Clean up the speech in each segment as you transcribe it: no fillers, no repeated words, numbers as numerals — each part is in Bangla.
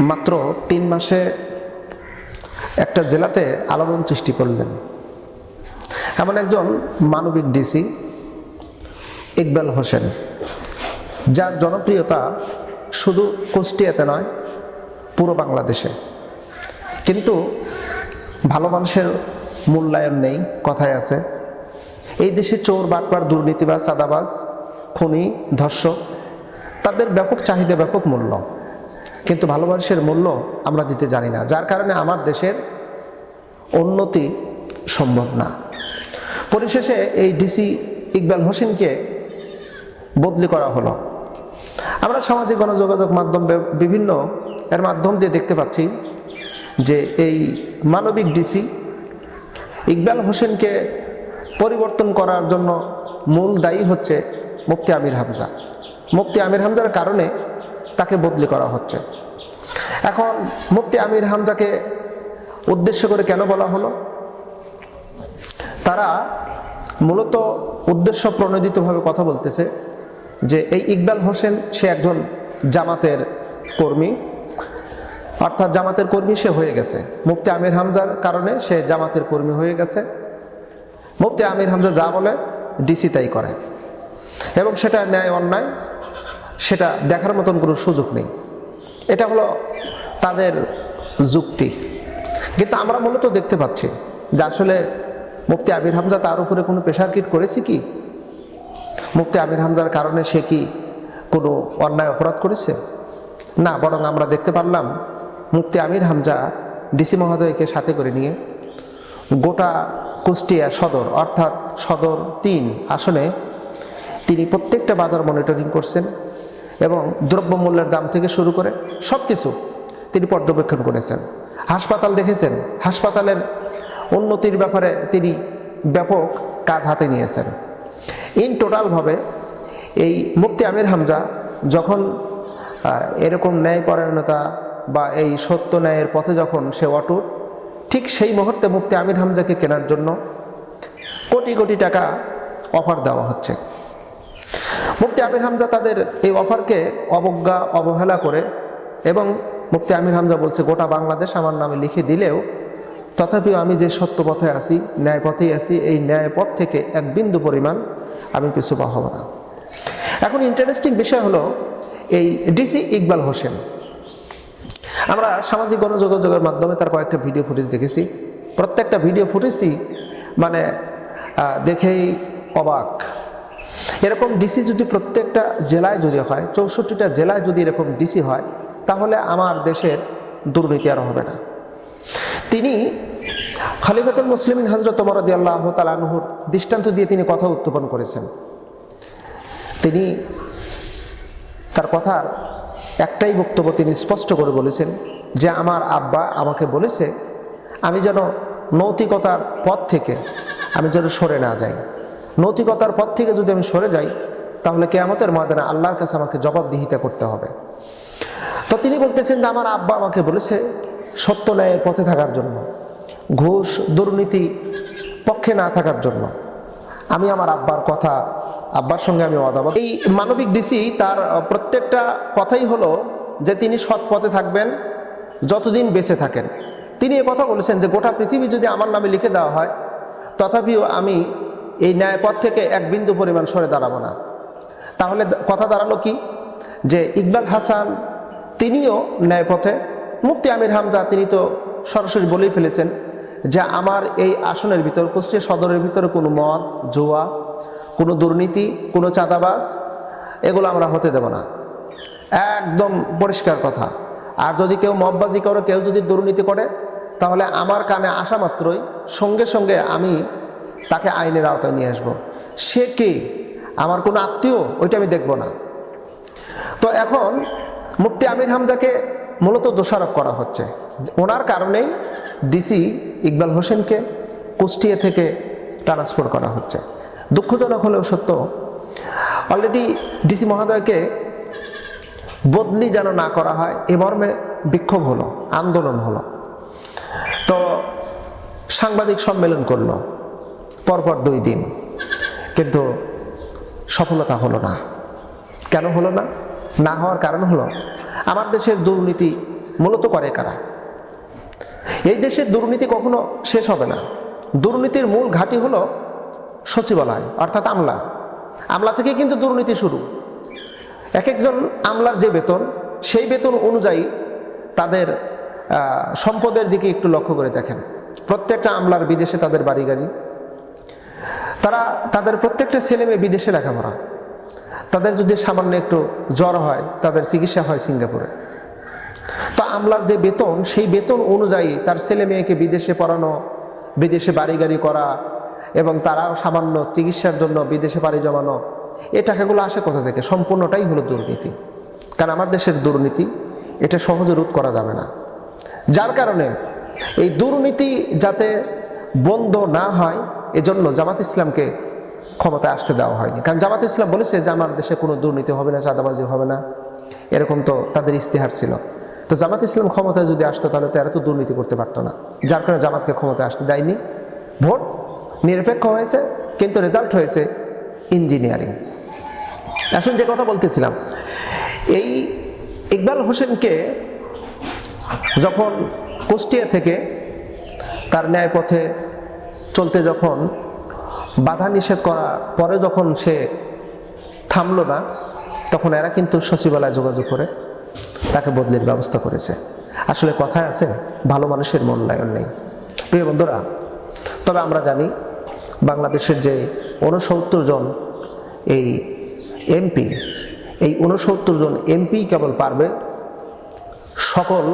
মাত্র 3 মাসে একটা জেলাতে আলোড়ন সৃষ্টি করলেন। এমন একজন মানবিক ডিসি ইকবাল হোসেন, যার জনপ্রিয়তা শুধু কুষ্টিয়াতে নয়, পুরো বাংলাদেশে। কিন্তু ভালো মানুষের মূল্যায়ন নেই, কথায় আছে। এই দেশে চোর, বাটপার, দুর্নীতিবাজ, চাঁদাবাজ, খুনি, ধর্ষক, তাদের ব্যাপক চাহিদা, ব্যাপক মূল্য, কিন্তু ভালো মানুষের মূল্য আমরা দিতে জানি না, যার কারণে আমার দেশের উন্নতি সম্ভব না। পরিশেষে এই ডিসি ইকবাল হোসেনকে বদলি করা হলো। আমরা সামাজিক গণযোগাযোগ মাধ্যম বিভিন্ন এর মাধ্যম দিয়ে দেখতে পাচ্ছি যে এই মানবিক ডিসি ইকবাল হোসেনকে পরিবর্তন করার জন্য মূল দায়ী হচ্ছে মুফতি আমির হামজা। মুফতি আমির হামজার কারণে তাকে বদলি করা হচ্ছে। এখন মুফতি আমির হামজাকে উদ্দেশ্য করে কেন বলা হলো? তারা মূলত উদ্দেশ্য প্রণোদিতভাবে কথা বলতেছে যে এই ইকবাল হোসেন সে একজন জামাতের কর্মী, অর্থাৎ জামাতের কর্মী সে হয়ে গেছে। মুফতি আমির হামজার কারণে সে জামাতের কর্মী হয়ে গেছে। মুফতি আমির হামজা যা বলে ডিসি তাই করে, এবং সেটা ন্যায় অন্যায় সেটা দেখার মতন কোনো সুযোগ নেই। এটা হলো তাদের যুক্তি। কিন্তু আমরা মূলত দেখতে পাচ্ছি যে আসলে মুফতি আমির হামজা তার উপরে কোনো প্রেশার ক্রিয়েট করেছে কি? মুফতি আমির হামজার কারণে সে কি কোনো অন্যায় অপরাধ করেছে? না, বরং আমরা দেখতে পারলাম মুফতি আমির হামজা ডিসি মহোদয়কে সাথে করে নিয়ে গোটা কুষ্টিয়া সদর, অর্থাৎ সদর 3 আসনে তিনি প্রত্যেকটা বাজার মনিটরিং করছেন এবং দ্রব্যমূল্যের দাম থেকে শুরু করে সব কিছু তিনি পর্যবেক্ষণ করেছেন। হাসপাতাল দেখেছেন, হাসপাতালের উন্নতির ব্যাপারে তিনি ব্যাপক কাজ হাতে নিয়েছেন। ইন টোটালভাবে এই মুফতি আমির হামজা যখন এরকম ন্যায়পরায়ণতা বা এই সত্য ন্যায়ের পথে যখন সে অটুট, ঠিক সেই মুহূর্তে মুফতি আমির হামজাকে কেনার জন্য কোটি কোটি টাকা অফার দেওয়া হচ্ছে। মুফতি আমির হামজা তাদের এই অফারকে অবজ্ঞা, অবহেলা করে, এবং মুফতি আমির হামজা বলছে গোটা বাংলাদেশ আমার নামে লিখে দিলেও তথাপিও আমি যে সত্য পথে আছি, ন্যায় পথেই আছি, এই ন্যায় পথ থেকে এক বিন্দু পরিমাণ আমি পিছু পা হব না। এখন ইন্টারেস্টিং বিষয় হলো এই ডিসি ইকবাল হোসেন, আমরা সামাজিক গণযোগাযোগের মাধ্যমে তার কয়েকটা ভিডিও ফুটেজ দেখেছি। প্রত্যেকটা ভিডিও ফুটেজই মানে দেখেই অবাক। এরকম ডিসি যদি প্রত্যেকটা জেলায় যদি হয়, 64টা জেলায় যদি এরকম ডিসি হয়, তাহলে আমার দেশের দুর্নীতি আর হবে না। তিনি খলিফাতুল মুসলিমিন হযরত ওমর রাদিয়াল্লাহু তাআলা আনহুর দৃষ্টান্ত দিয়ে তিনি কথা উত্থাপন করেছেন। তিনি তার কথার একটাই বক্তব্য তিনি স্পষ্ট করে বলেছেন যে আমার আব্বা আমাকে বলেছে আমি যেন নৈতিকতার পথ থেকে আমি যেন সরে না যাই। নৈতিকতার পথ থেকে যদি আমি সরে যাই তাহলে কিয়ামতের ময়দানে আল্লাহর কাছে আমাকে জবাবদিহিতা করতে হবে। তো তিনি বলতেছেন যে আমার আব্বা আমাকে বলেছে সত্য ন্যায়ের পথে থাকার জন্য, ঘুষ, দুর্নীতি পক্ষে না থাকার জন্য। আমি আমার আব্বার সঙ্গে আমি ওয়াদাবদ্ধ। এই মানবিক ডিসি তার প্রত্যেকটা কথাই হলো যে তিনি সৎ পথে থাকবেন যতদিন বেঁচে থাকেন। তিনি এ কথা বলেছেন যে গোটা পৃথিবী যদি আমার নামে লিখে দেওয়া হয় তথাপিও আমি এই ন্যায় পথ থেকে এক বিন্দু পরিমাণ সরে দাঁড়াবো না। তাহলে কথা দাঁড়ালো কি? যে ইকবাল হাসান তিনিও ন্যায় পথে, মুফতি আমির হামজা তিনি তো সরাসরি বলেই ফেলেছেন যে আমার এই আসনের ভিতর, কুষ্টিয়া সদরের ভিতরে কোনো মদ, জুয়া, কোনো দুর্নীতি, কোনো চাঁদাবাজ এগুলো আমরা হতে দেব না। একদম পরিষ্কার কথা। আর যদি কেউ মববাজি করে, কেউ যদি দুর্নীতি করে, তাহলে আমার কানে আসা মাত্রই সঙ্গে সঙ্গে আমি তাকে আইনের আওতায় নিয়ে আসবো। সে কে, আমার কোনো আত্মীয়, ওইটা আমি দেখব না। তো এখন মুফতি আমির হামজাকে মূলত দোষারোপ করা হচ্ছে। ওনার কারণেই ডিসি ইকবাল হোসেনকে কুষ্টিয়া থেকে ট্রান্সফার করা হচ্ছে। দুঃখজনক হলেও সত্য, অলরেডি ডিসি মহোদয়কে বদলি যেন না করা হয় এ মর্মে বিক্ষোভ হলো, আন্দোলন হলো। তো সাংবাদিক সম্মেলন করলো পরপর 2 দিন, কিন্তু সফলতা হলো না। কেন হলো না? না হওয়ার কারণ হলো আমার দেশের দুর্নীতি মূলত করে কারা? এই দেশে দুর্নীতি কখনো শেষ হবে না। দুর্নীতির মূল ঘাঁটি হলো সচিবালয়, অর্থাৎ আমলা। আমলা থেকে কিন্তু দুর্নীতি শুরু। এক একজন আমলার যে বেতন, সেই বেতন অনুযায়ী তাদের সম্পদের দিকে একটু লক্ষ্য করে দেখেন। প্রত্যেকটা আমলার বিদেশে তাদের বাড়ি গাড়ি, তাদের প্রত্যেকটা ছেলে মেয়ে বিদেশে লেখাপড়া। তাদের যদি সামান্য একটু জ্বর হয়, তাদের চিকিৎসা হয় সিঙ্গাপুরে। তো আমলার যে বেতন, সেই বেতন অনুযায়ী তার ছেলে মেয়েকে বিদেশে পড়ানো, বিদেশে বাড়ি গাড়ি করা, এবং তারাও সামান্য চিকিৎসার জন্য বিদেশে পাড়ি জমানো, এই টাকাগুলো আসে কোথা থেকে? সম্পূর্ণটাই হলো দুর্নীতি। কারণ আমার দেশের দুর্নীতি, এটা সহজে রোধ করা যাবে না। যার কারণে এই দুর্নীতি যাতে বন্ধ না হয়, এজন্য জামাত ইসলামকে ক্ষমতায় আসতে দেওয়া হয়নি। কারণ জামাত ইসলাম বলেছে যে আমার দেশে কোনো দুর্নীতি হবে না, চাঁদাবাজি হবে না, এরকম তো তাদের ইস্তেহার ছিল। তো জামাত ইসলাম ক্ষমতায় যদি আসতো, তাহলে তো এরা তো দুর্নীতি করতে পারতো না। যার কারণে জামাতকে ক্ষমতায় আসতে দেয়নি। ভোট নিরপেক্ষ হয়েছে, কিন্তু রেজাল্ট হয়েছে ইঞ্জিনিয়ারিং। আসলে যে কথা বলতেছিলাম, এই ইকবাল হোসেনকে যখন কুষ্টিয়া থেকে তার ন্যায় পথে চলতে যখন বাধা নিষেধ করা পরে যখন সে থামলো না, তখন এরা কিন্তু সচিবালয়ে যোগাযোগ করে তাকে বদলির ব্যবস্থা করেছে। আসলে কথায় আছে, ভালো মানুষের মূল্যায়ন নেই। প্রিয় বন্ধুরা, তবে আমরা জানি বাংলাদেশের যে 69 জন এই এমপি, এই 69 জন এমপি কেবল পারবে সকল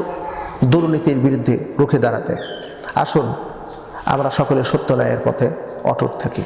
দুর্নীতির বিরুদ্ধে রুখে দাঁড়াতে। আসুন আমরা সকলে সত্য ন্যায়ের পথে অটুট থাকি।